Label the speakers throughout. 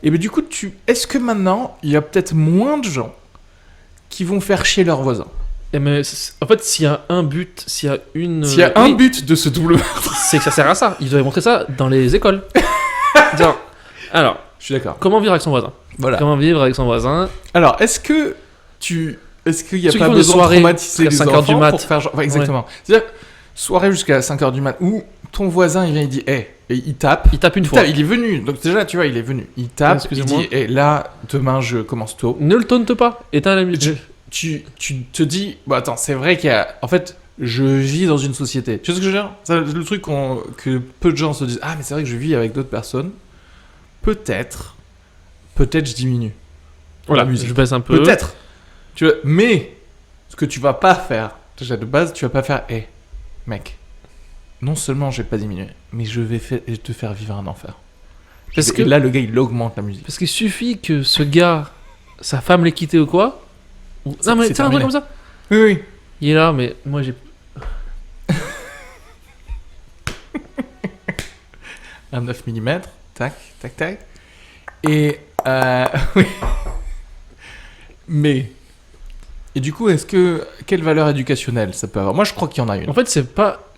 Speaker 1: Et ben du coup, est-ce que maintenant, il y a peut-être moins de gens qui vont faire chier leurs voisins?
Speaker 2: Mais en fait, s'il y a un but, s'il y a une...
Speaker 1: S'il y a un but de ce double meurtre,
Speaker 2: c'est que ça sert à ça. Ils doivent montrer ça dans les écoles. Alors,
Speaker 1: je suis d'accord.
Speaker 2: comment vivre avec son voisin?
Speaker 1: Voilà.
Speaker 2: Comment vivre avec son voisin?
Speaker 1: Alors, est-ce qu'il y a
Speaker 2: Ceux qui
Speaker 1: pas
Speaker 2: font des
Speaker 1: besoin de
Speaker 2: soirées
Speaker 1: traumatiser les
Speaker 2: jusqu'à 5 heures
Speaker 1: enfants
Speaker 2: du mat.
Speaker 1: pour faire genre... Ouais, exactement. C'est-à-dire, soirée jusqu'à 5h du mat, où ton voisin, il vient, il dit, et il tape.
Speaker 2: Il tape une fois.
Speaker 1: Il est venu. Donc déjà, tu vois, il est venu. Il tape, il dit, là, demain, je commence tôt.
Speaker 2: Ne le taunte pas. Éteins la musique.
Speaker 1: Tu te dis, bon, attends, c'est vrai qu'il y a... En fait, je vis dans une société. Tu vois ce que je veux dire? C'est le truc que peu de gens se disent, ah, mais c'est vrai que je vis avec d'autres personnes. Peut-être je diminue.
Speaker 2: Voilà,
Speaker 1: la musique.
Speaker 2: je baisse un peu.
Speaker 1: Peut-être. Tu vois, mais ce que tu vas pas faire, déjà de base, tu vas pas faire, mec, non seulement je vais pas diminuer, mais je vais te faire vivre un enfer.
Speaker 2: Parce que
Speaker 1: là, le gars, il augmente la musique.
Speaker 2: Parce qu'il suffit que ce gars, sa femme l'ait quitté ou quoi. Non, mais c'est un truc comme ça.
Speaker 1: Oui.
Speaker 2: Il est là, mais moi j'ai.
Speaker 1: Un 9 mm, tac. Et oui. Mais. Et du coup, quelle valeur éducationnelle ça peut avoir? Moi, je crois qu'il y en a une.
Speaker 2: En fait, c'est pas.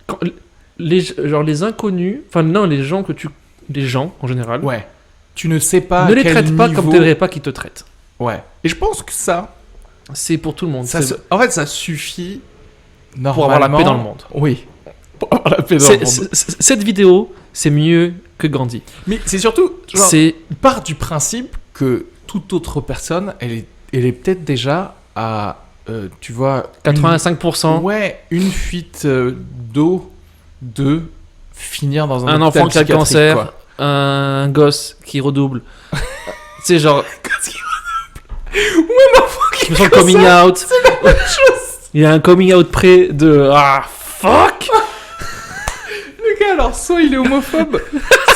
Speaker 2: Les inconnus. Enfin, non, les gens les gens, en général.
Speaker 1: Ouais. Tu ne sais pas.
Speaker 2: Ne les traite pas comme t'aimerais pas qu'ils te traitent.
Speaker 1: Ouais. Et je pense que ça.
Speaker 2: C'est pour tout le monde.
Speaker 1: En fait, ça suffit. Normalement,
Speaker 2: pour avoir la paix dans le monde.
Speaker 1: Oui. Pour avoir la paix dans le monde.
Speaker 2: Cette vidéo, c'est mieux que Gandhi.
Speaker 1: Mais c'est surtout. Il part du principe que toute autre personne, elle est peut-être déjà à. Tu vois.
Speaker 2: 85%.
Speaker 1: Une fuite d'eau de finir dans un
Speaker 2: enfant qui a le cancer,
Speaker 1: quoi.
Speaker 2: Un gosse qui redouble. C'est genre.
Speaker 1: Ou un enfant qui
Speaker 2: fait son coming out.
Speaker 1: C'est la même chose.
Speaker 2: Il y a un coming out près de. Ah, fuck!
Speaker 1: Le gars, alors, soit il est homophobe,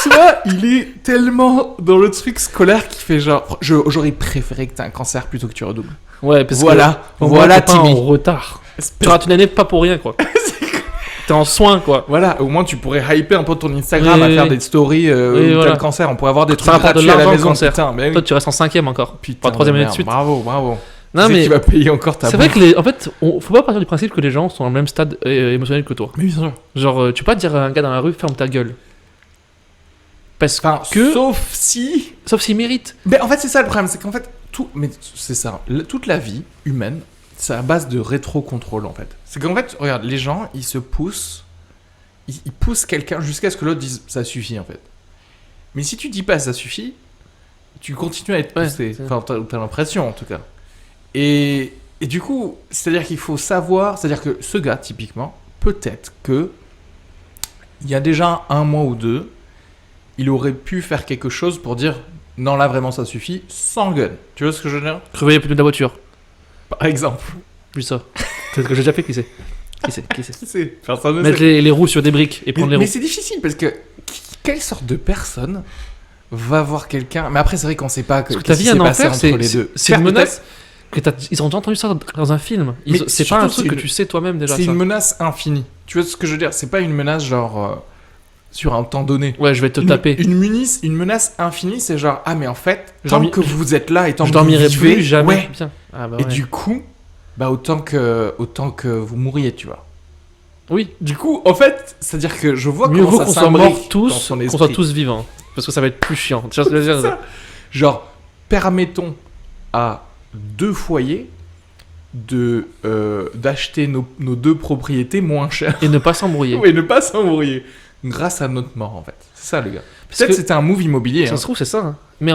Speaker 1: soit il est tellement dans le truc scolaire qu'il fait genre. J'aurais préféré que t'aies un cancer plutôt que tu redoubles.
Speaker 2: Ouais, parce
Speaker 1: voilà,
Speaker 2: que.
Speaker 1: Voilà,
Speaker 2: t'es pas en retard. Tu rates une année pas pour rien, quoi. T'es en soins, quoi.
Speaker 1: Voilà, au moins tu pourrais hyper un peu ton Instagram à faire des stories où t'as le cancer. On pourrait avoir des trucs gratuits à la maison.
Speaker 2: Cancer.
Speaker 1: Putain, mais
Speaker 2: toi, tu restes en 5ème encore.
Speaker 1: Putain,
Speaker 2: 3ème année de suite.
Speaker 1: Bravo.
Speaker 2: Non, mais
Speaker 1: tu vas payer encore ta.
Speaker 2: C'est vrai que en fait, faut pas partir du principe que les gens sont dans le même stade émotionnel que toi.
Speaker 1: Mais bien sûr.
Speaker 2: Genre, tu peux pas dire à un gars dans la rue, ferme ta gueule. Parce que.
Speaker 1: Sauf s'il
Speaker 2: mérite.
Speaker 1: Mais en fait, c'est ça le problème, c'est qu'en fait, c'est ça. Toute la vie humaine, c'est à base de rétro-contrôle en fait. C'est qu'en fait, regarde, les gens, ils se poussent. Ils poussent quelqu'un jusqu'à ce que l'autre dise ça suffit en fait. Mais si tu dis pas ça suffit, tu continues à être poussé. Enfin, t'as l'impression en tout cas. Et du coup, c'est-à-dire qu'il faut savoir, c'est-à-dire que ce gars typiquement, peut-être que il y a déjà un mois ou deux, il aurait pu faire quelque chose pour dire non là vraiment ça suffit sans gun. Tu vois ce que je veux dire?
Speaker 2: Crever les pneus de la voiture.
Speaker 1: Par exemple.
Speaker 2: Plus ça. Peut-être que j'ai déjà fait, qui sait? Mettre les roues sur des briques et prendre les roues.
Speaker 1: Mais c'est difficile parce que quelle sorte de personne va voir quelqu'un? Mais après c'est vrai qu'on sait pas que
Speaker 2: ta vie un enfer,
Speaker 1: entre les deux.
Speaker 2: C'est une menace. Ils ont déjà entendu ça dans un film. C'est pas un truc que tu sais toi-même déjà.
Speaker 1: C'est une menace infinie. Tu vois ce que je veux dire? C'est pas une menace genre sur un temps donné.
Speaker 2: Ouais, je vais te taper.
Speaker 1: Une menace infinie, c'est genre ah mais en fait tant que vous êtes là et tant que vous
Speaker 2: dormirai
Speaker 1: vivez,
Speaker 2: plus jamais.
Speaker 1: Ouais.
Speaker 2: Bien. Ah bah
Speaker 1: et du coup, bah autant que vous mourriez, tu vois.
Speaker 2: Oui.
Speaker 1: Du coup, en fait, c'est-à-dire que je vois
Speaker 2: mieux
Speaker 1: comment
Speaker 2: vaut
Speaker 1: ça
Speaker 2: qu'on soit morts
Speaker 1: tous,
Speaker 2: qu'on soit tous vivants, parce que ça va être plus chiant.
Speaker 1: Genre, permettons à 2 foyers d'acheter nos 2 propriétés moins chères.
Speaker 2: Et ne pas s'embrouiller.
Speaker 1: Oui, ne pas s'embrouiller. Grâce à notre mort, en fait. C'est ça, le gars. Peut-être que c'était un move immobilier.
Speaker 2: Ça se trouve, c'est ça. Hein. Mais